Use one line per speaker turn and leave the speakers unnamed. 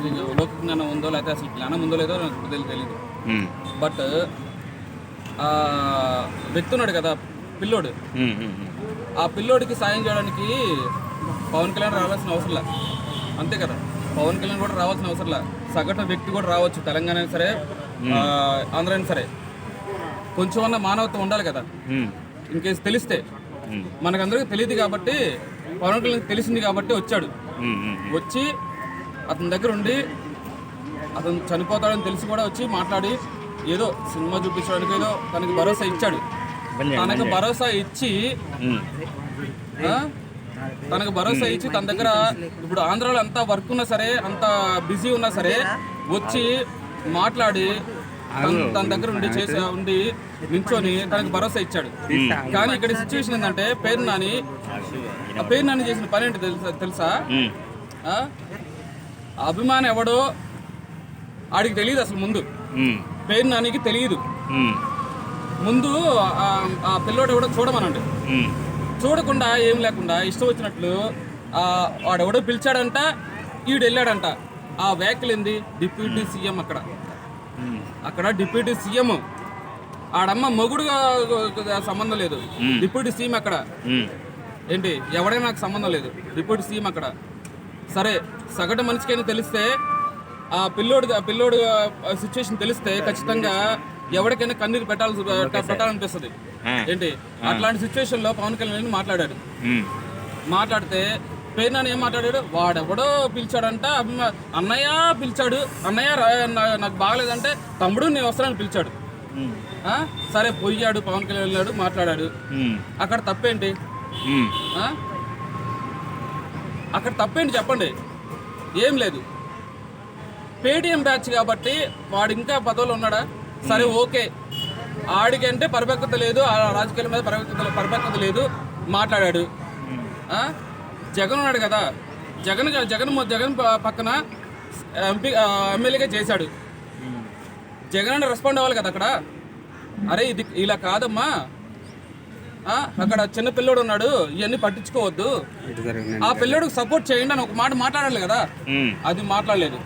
వాడికి లౌకిక జ్ఞానం ఉందో లేకపోతే అసలు జ్ఞానం ఉందో లేదో నాకు తెలియదు. బట్ వ్యక్తి ఉన్నాడు కదా పిల్లోడు, ఆ పిల్లోడికి సాయం చేయడానికి పవన్ కళ్యాణ్ రావాల్సిన అవసరం లే, అంతే కదా. పవన్ కళ్యాణ్ కూడా రావాల్సిన అవసరం లే, సగటు వ్యక్తి కూడా రావచ్చు, తెలంగాణ అయినా సరే ఆంధ్ర అయినా సరే. కొంచెం అన్న మానవత్వం ఉండాలి కదా. ఇంకేసి తెలిస్తే మనకందరికీ తెలియదు కాబట్టి పవన్ కళ్యాణ్ తెలిసింది కాబట్టి వచ్చాడు. వచ్చి అతని దగ్గర ఉండి అతను చనిపోతాడని తెలిసి కూడా వచ్చి మాట్లాడి ఏదో సినిమా చూపించడానికి ఏదో తనకి భరోసా ఇచ్చాడు. తనకు భరోసా ఇచ్చి తన దగ్గర ఇప్పుడు ఆంధ్రాలో అంత వర్క్ ఉన్నా సరే, అంత బిజీ ఉన్నా సరే వచ్చి మాట్లాడి తన దగ్గర ఉండి నించొని తనకు భరోసా ఇచ్చాడు. కానీ ఇక్కడ సిచ్యువేషన్ ఏంటంటే పేరు నాని చేసిన పని ఏంటి తెలుసా? అభిమాని ఎవడో ఆడికి తెలియదు అసలు. ముందు పేరు నానికి తెలియదు. ముందు ఆ పిల్లోడు ఎవడో చూడమనండి, చూడకుండా ఏం లేకుండా ఇష్టం వచ్చినట్లు వాడెవడో పిలిచాడంట, ఈడు వెళ్ళాడంట. ఆ వెహికల్ ఏంది? Deputy CM. అక్కడ డిప్యూటీ సీఎం, ఆడమ్మ మొగుడుగా సంబంధం లేదు, డిప్యూటీ సీఎం అక్కడ. ఏంటి ఎవడైనా నాకు సంబంధం లేదు, డిప్యూటీ సీఎం అక్కడ. సరే సగటు మనిషికైనా తెలిస్తే, ఆ పిల్లోడు సిచ్యువేషన్ తెలిస్తే ఖచ్చితంగా ఎవరికైనా కన్నీరు పెట్టాలనిపిస్తుంది. ఏంటి అట్లాంటి సిచ్యువేషన్ లో పవన్ కళ్యాణ్ మాట్లాడాడు. మాట్లాడితే పేరు నాని ఏం మాట్లాడాడు? వాడెవడో పిలిచాడంట, అన్నయ్య పిలిచాడు, అన్నయ్య నాకు బాగలేదంటే తమ్ముడు నేను వస్తానని పిలిచాడు. సరే పోయాడు, పవన్ కళ్యాణ్ వెళ్ళాడు, మాట్లాడాడు. అక్కడ తప్పేంటి? అక్కడ తప్పేంటి చెప్పండి? ఏం లేదు. పేటీఎం బ్యాచ్ కాబట్టి వాడు ఇంకా పదవులు ఉన్నాడా? సరే ఓకే, ఆడికంటే పరిపక్వత లేదు, ఆ రాజకీయాల మీద పరిపక్వత లేదు, మాట్లాడాడు. జగన్ ఉన్నాడు కదా, జగన్ పక్కన ఎమ్మెల్యేగా చేశాడు. జగన్ అంటే రెస్పాండ్ అవ్వాలి కదా అక్కడ. అరే ఇది ఇలా కాదమ్మా, అక్కడ చిన్న పిల్లోడు ఉన్నాడు, ఇవన్నీ పట్టించుకోవద్దు, ఆ పిల్లోడికి సపోర్ట్ చేయండి అని ఒక మాట మాట్లాడాలి కదా. అది మాట్లాడలేదు.